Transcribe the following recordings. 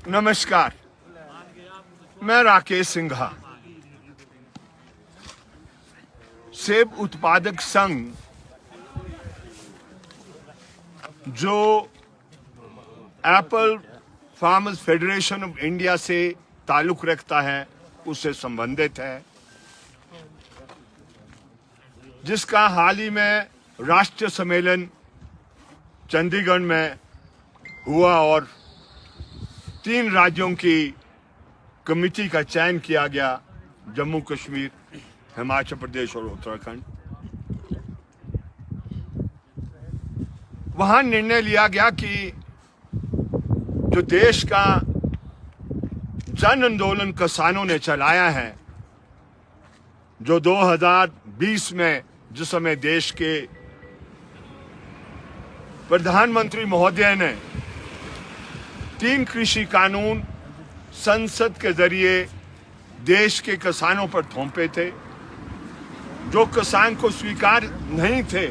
नमस्कार, मैं राकेश सिंघा। सेब उत्पादक संघ जो Apple farmers federation of India से ताल्लुक रखता है, उससे संबंधित है, जिसका हाल ही में राष्ट्रीय सम्मेलन चंडीगढ़ में हुआ और 3 राज्यों की कमेटी का चयन किया गया, जम्मू कश्मीर, हिमाचल प्रदेश और उत्तराखंड। वहां निर्णय लिया गया कि जो देश का जन आंदोलन किसानों ने चलाया है, जो 2020 में जिस समय देश के प्रधानमंत्री महोदय ने 3 कृषि कानून संसद के जरिए देश के किसानों पर थोपे थे, जो किसान को स्वीकार नहीं थे,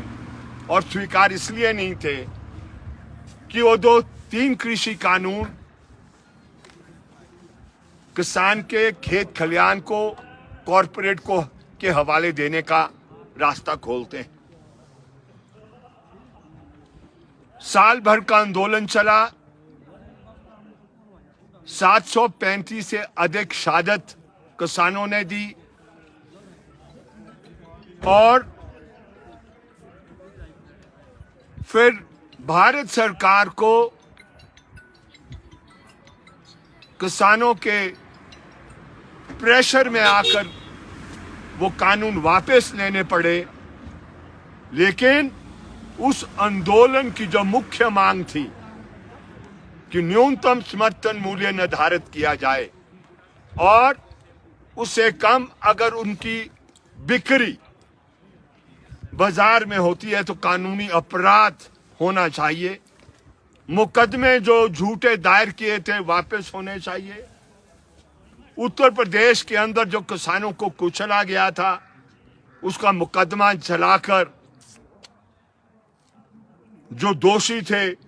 और स्वीकार इसलिए नहीं थे कि वो 3 कृषि कानून किसान के खेत खलिहान को कॉरपोरेट को के हवाले देने का रास्ता खोलते हैं। साल भर का आंदोलन चला, 735 से अधिक शहादत किसानों ने दी और फिर भारत सरकार को किसानों के प्रेशर में आकर वो कानून वापस लेने पड़े। लेकिन उस आंदोलन की जो मुख्य मांग थी कि न्यूनतम समर्थन मूल्य निर्धारित किया जाए और उससे कम अगर उनकी बिक्री बाजार में होती है तो कानूनी अपराध होना चाहिए, मुकदमे जो झूठे दायर किए थे वापस होने चाहिए। उत्तर प्रदेश के अंदर जो किसानों को कुचला गया था, उसका मुकदमा चलाकर जो दोषी थे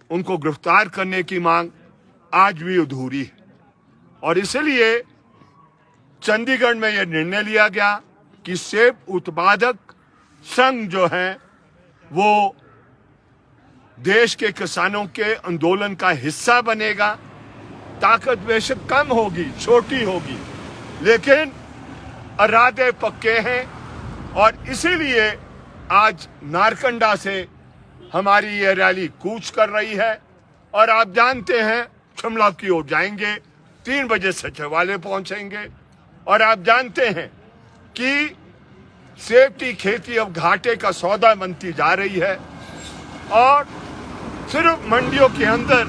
उनको गिरफ्तार करने की मांग आज भी अधूरी है। और इसलिए चंडीगढ़ में यह निर्णय लिया गया कि सेब उत्पादक संघ जो है वो देश के किसानों के आंदोलन का हिस्सा बनेगा। ताकत बेशक कम होगी, छोटी होगी, लेकिन इरादे पक्के हैं। और इसीलिए आज नारकंडा से हमारी ये रैली कूच कर रही है और आप जानते हैं शिमला की ओर जाएंगे, 3 बजे सचिवालय पहुंचेंगे। और आप जानते हैं कि सेब की खेती अब घाटे का सौदा बनती जा रही है और सिर्फ मंडियों के अंदर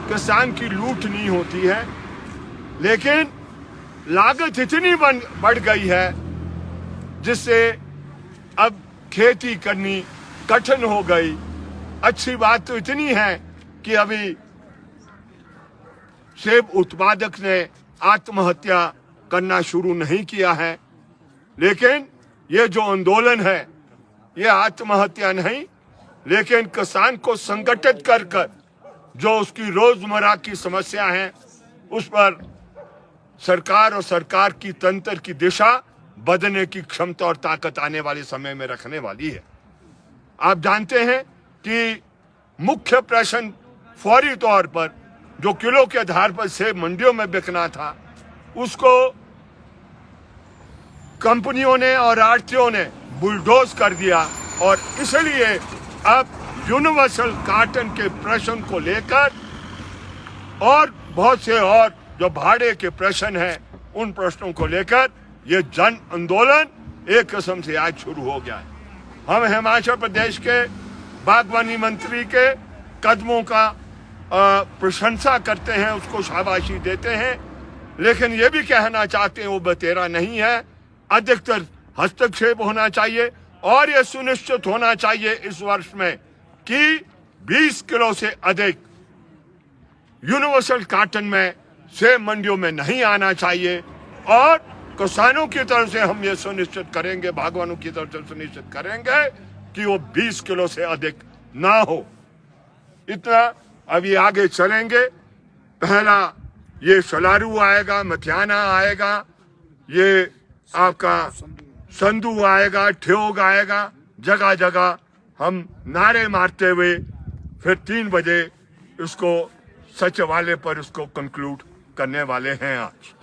किसान की लूट नहीं होती है, लेकिन लागत इतनी बढ़ गई है जिससे अब खेती करनी कठिन हो गई। अच्छी बात तो इतनी है कि अभी सेब उत्पादक ने आत्महत्या करना शुरू नहीं किया है, लेकिन ये जो आंदोलन है ये आत्महत्या नहीं, लेकिन किसान को संगठित कर जो उसकी रोजमर्रा की समस्या है उस पर सरकार और सरकार की तंत्र की दिशा बदलने की क्षमता और ताकत आने वाले समय में रखने वाली है। आप जानते हैं कि मुख्य प्रश्न फौरी तौर पर जो किलो के आधार पर सेब मंडियों में बिकना था, उसको कंपनियों ने और आढ़तियों ने बुलडोज कर दिया। और इसलिए अब यूनिवर्सल कार्टन के प्रश्न को लेकर और बहुत से और जो भाड़े के प्रश्न हैं, उन प्रश्नों को लेकर ये जन आंदोलन एक किस्म से आज शुरू हो गया है। हम हिमाचल प्रदेश के बागवानी मंत्री के कदमों का प्रशंसा करते हैं, उसको शाबाशी देते हैं, लेकिन ये भी कहना चाहते हैं वो बतेरा नहीं है। अधिकतर हस्तक्षेप होना चाहिए और ये सुनिश्चित होना चाहिए इस वर्ष में कि 20 किलो से अधिक यूनिवर्सल कार्टन में सेब मंडियों में नहीं आना चाहिए। और किसानों की तरफ से हम ये सुनिश्चित करेंगे, बागवानों की तरफ से सुनिश्चित करेंगे कि वो 20 किलो से अधिक ना हो। इतना अभी आगे चलेंगे पहला ये सलारू आएगा, मथियाना आएगा, ये आपका संधू आएगा, ठ्योग आएगा, जगह जगह हम नारे मारते हुए फिर 3 बजे इसको सचिवालय पर इसको कंक्लूड करने वाले हैं आज।